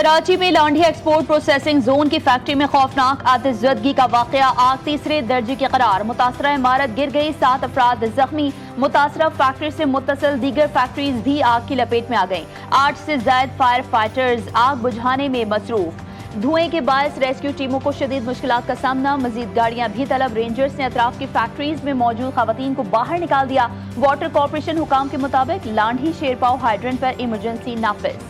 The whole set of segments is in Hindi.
कराची में लांढी एक्सपोर्ट प्रोसेसिंग जोन की फैक्ट्री में खौफनाक आतिशज़दगी का वाकया, आग तीसरे दर्जे की करार। मुतासरा इमारत गिर गई, 7 अफराद जख्मी। मुतासरा फैक्ट्री से मुत्तसिल दीगर फैक्ट्रीज भी आग की लपेट में आ गईं। 8 से ज्यादा फायर फाइटर्स आग बुझाने में मसरूफ। धुएं के बायस रेस्क्यू टीमों को शदीद मुश्किलात का सामना, मजीद गाड़ियां भी तलब। रेंजर्स ने अतराफ की फैक्ट्रीज में मौजूद खवातीन को बाहर निकाल दिया। वाटर कॉर्पोरेशन हुकाम के मुताबिक लांढी शेरपाव हाइड्रेंट पर इमरजेंसी नाफिज।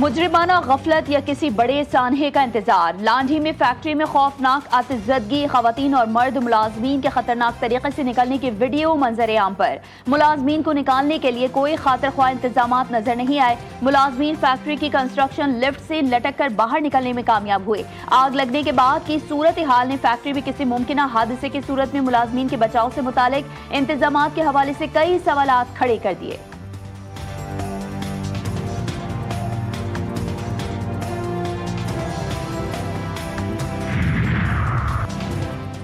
मुजरिमाना गफलत या किसी बड़े सानहे का इंतजार। लांढी में फैक्ट्री में खौफनाक आतिशज़दगी, खवातीन और मर्द मुलाजमीन के खतरनाक तरीके से निकलने की वीडियो मंजर आम पर। मुलाजमीन को निकालने के लिए कोई खातिर ख्वाह इंतजाम नजर नहीं आए। मुलाजमीन फैक्ट्री की कंस्ट्रक्शन लिफ्ट से लटक कर बाहर निकलने में कामयाब हुए। आग लगने के बाद की सूरत हाल ने फैक्ट्री में किसी मुमकिन हादसे की सूरत में मुलाजमीन के बचाव से मुतालिक इंतजाम के हवाले से कई सवालात खड़े कर दिए।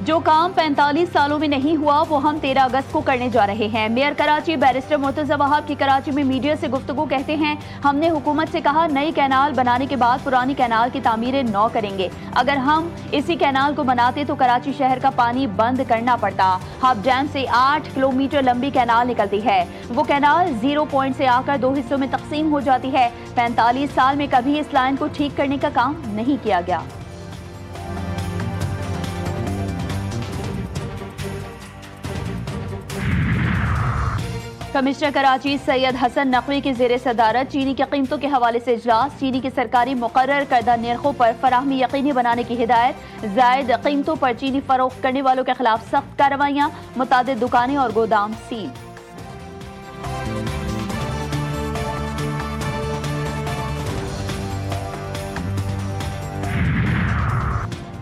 जो काम 45 सालों में नहीं हुआ वो हम 13 अगस्त को करने जा रहे हैं। मेयर कराची बैरिस्टर मुर्तजा वहाब की कराची में मीडिया से गुफ्तगू कहते हैं, हमने हुकूमत से कहा नई कैनाल बनाने के बाद पुरानी कैनाल की तामीरें नौ करेंगे। अगर हम इसी कैनाल को बनाते तो कराची शहर का पानी बंद करना पड़ता। हब डैम से 8 किलोमीटर लंबी कैनाल निकलती है। वो कैनाल 0 पॉइंट से आकर 2 हिस्सों में तकसीम हो जाती है। 45 साल में कभी इस लाइन को ठीक करने का काम नहीं किया गया। कमिश्नर कराची सैयद हसन नकवी की जेर सदारत चीनी की कीमतों के हवाले से इजलास। चीनी की सरकारी मुकर्रर करदा निर्खों पर फराहमी यकीनी बनाने की हिदायत। जायद कीमतों पर चीनी फरोख्त करने वालों के खिलाफ सख्त कार्रवाइयाँ। मुतादिद दुकानें और गोदाम सील।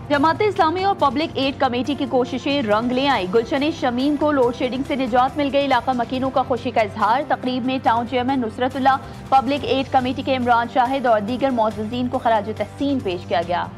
जमात इस्लामी और पब्लिक एड कमेटी की कोशिशें रंग ले आई। गुलशन शमीम को लोड शेडिंग से निजात मिल गई। इलाका मकीनों का खुशी का इजहार। तकरीब में town chairman Nusratullah, public aid committee के इमरान शाहिद और दीगर मोअज़्ज़िज़ीन को खराज तहसीन पेश किया गया।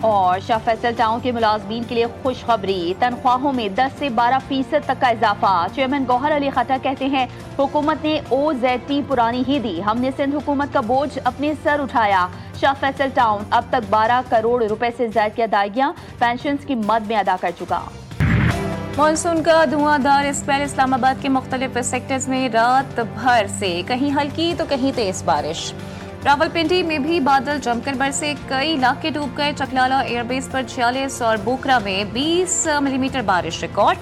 और शाह फैसल टाउन के मुलाजमीन के लिए खुशखबरी, तनख्वाहों में 10 से 12% तक का इजाफा। चेयरमैन गौहर अली खट्टर कहते हैं, हुकूमत ने OZT पुरानी ही दी, हमने सिंध हुकूमत का बोझ अपने सर उठाया। शाह फैसल टाउन अब तक 12 करोड़ रुपए से ज्यादा की अदायगियां पेंशन की मद में अदा कर चुका। मानसून का धुआंधार स्पेल। इस्लामाबाद के मुख्तलिफ सेक्टर्स में रात भर से कहीं हल्की तो कहीं तेज बारिश। रावलपिंडी में भी बादल जमकर बरसे, कई इलाके डूब गए। चकलाला एयरबेस पर 46 और बोकरा में 20 मिलीमीटर बारिश रिकॉर्ड।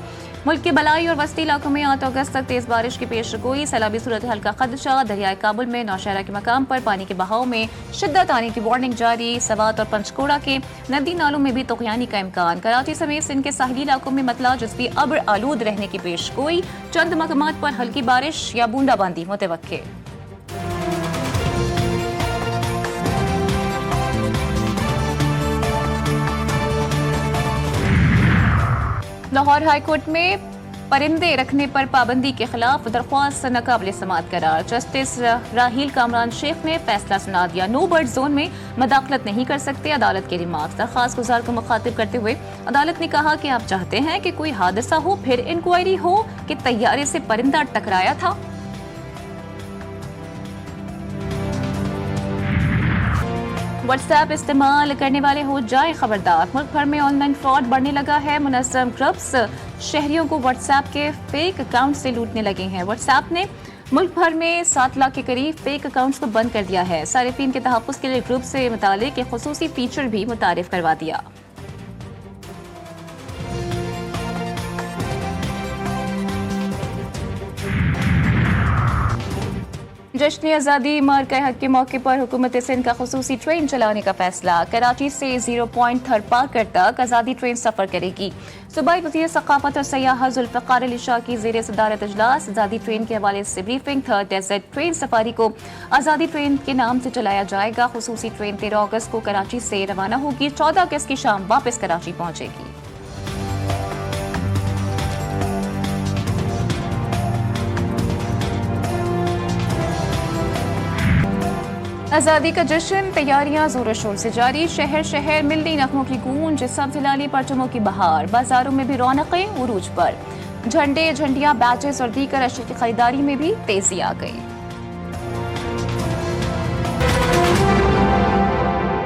मुल्क के बलाई और वस्ती इलाकों में 8 अगस्त तक तेज बारिश की पेशगोई। सैलाबी सूरत हाल का खदशा। दरियाए काबुल में नौशहरा के मकाम पर पानी के बहाव में शिद्दत आने की वार्निंग जारी। सवात और पंचकोड़ा के नदी नालों में भी तुगयानी का इम्कान। कराची समेत सिंध के साहिली इलाकों में मतला जज़्बी अब्र आलूद रहने की पेशगोई। चंद मकामात पर हल्की बारिश या बूंदाबांदी मुतवक्के। लाहौर हाईकोर्ट में परिंदे रखने पर पाबंदी के खिलाफ दरख्वास्त नाकाबिल समाअत करार। जस्टिस राहील कामरान शेख ने फैसला सुना दिया, नो बर्ड जोन में मदाखलत नहीं कर सकते। अदालत के रिमार्क्स। दरख्वास्त गुजार को मुखातिब करते हुए अदालत ने कहा कि आप चाहते हैं कि कोई हादसा हो फिर इंक्वायरी हो कि तैयारे से परिंदा टकराया था। व्हाट्सएप इस्तेमाल करने वाले हो जाए खबरदार। मुल्क भर में ऑनलाइन फ्रॉड बढ़ने लगा है। मुनज़्ज़म ग्रुप्स शहरियों को व्हाट्सएप के फेक अकाउंट से लूटने लगे हैं। व्हाट्सएप ने मुल्क भर में 7 लाख के करीब फेक अकाउंट्स को बंद कर दिया है। सारिफीन के तहफ़्फ़ुज़ के लिए ग्रुप से मुतालिक एक खुसूसी फीचर भी मुतारिफ करवा दिया। जश्न आज़ादी मार्का हक के मौके पर हुकूमत सिंध का खुसूसी ट्रेन चलाने का फैसला। कराची से 0 पॉइंट थरपाकर तक आज़ादी ट्रेन सफ़र करेगी। सूबाई वज़ीर सक़ाफ़त और सयाहत ज़ुल्फ़िकार अली शाह की ज़ेर सदारत इजलास। आज़ादी ट्रेन के हवाले से briefing. 3rd dessert train safari को आज़ादी ट्रेन के नाम से चलाया जाएगा। खुसूसी ट्रेन 13 अगस्त को कराची से रवाना होगी। 14 अगस्त की शाम वापस कराची पहुँचेगी। आज़ादी का जश्न, तैयारियां जोरों शोर से जारी। शहर शहर मिलती नगमों की गूंज, सब फिलहाली परचमों की बहार। बाजारों में भी रौनकें उरूज पर। झंडे, झंडियां, बैचेस और दीगर अशिया की खरीदारी में भी तेजी आ गई।